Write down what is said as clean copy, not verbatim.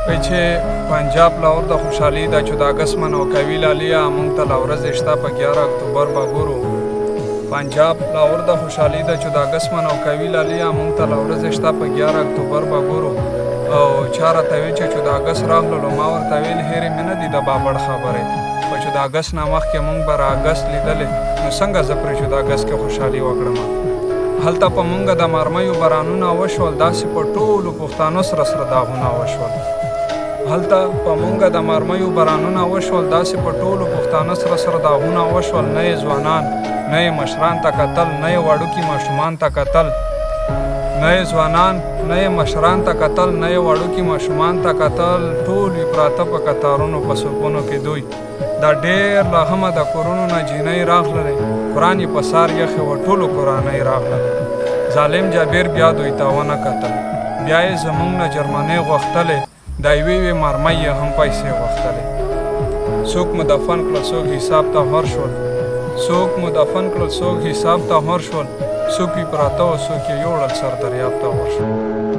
وایي چې پنجاب لاهور د خوشحالي ده چې د اګست منوکوي لالیا موږ ته لا ورځې شته په 11 اکتوبر به ګورو. پنجاب لاهور د خوشحالي ده چې د اګست منوکوي لالیا موږ ته لا ورځې شته په 11 اکتوبر به ګورو. او چا راته ویل چې د اګست راغللو ما ورته ویل هېرې مې نه دي د بابړ خبرې، خو چې د اګست نه مخکې موږ به را اګست لیدلې نو څنګه زه پرې چې د اګست کې خوشحالي وکړم. هلته په موږ د مرمیو بارانونه وشول، داسې په ټولو پښتانو سره سره داغونه وشول. هلته په موږ د مرمیو بارانونه وشول، داسې په ټولو پښتانو سره سره داغونه وشول. نه یې ځوانان نه یې مشران ته کتل، نه یې وړوکي ماشومان ته کتل، نه یې ځوانان نه یې مشران ته کتل، نه یې وړوکي ماشومان ته کتل. ټول یې پراته په کتارونو په صفونو کې دوی. دا ډېر لا همه د کورونو نه جینۍ راغللې، قرآن یې په سار یخې و ټولو قرآنۍ راغللې. ظالم جابر بیا دوی ته ونه کتل، بیا یې زموږ نه جرمنۍ غوښتلې، د یوې یوې مرمۍ یې هم پیسې غوښتلې. څوک مو دفن کړل څوک حساب ته هر شول، څوک مو دفن کړل څوک حساب ته هر شول، څوک یې پراته و څوک یې یوړل سر دریاب ته ور شول.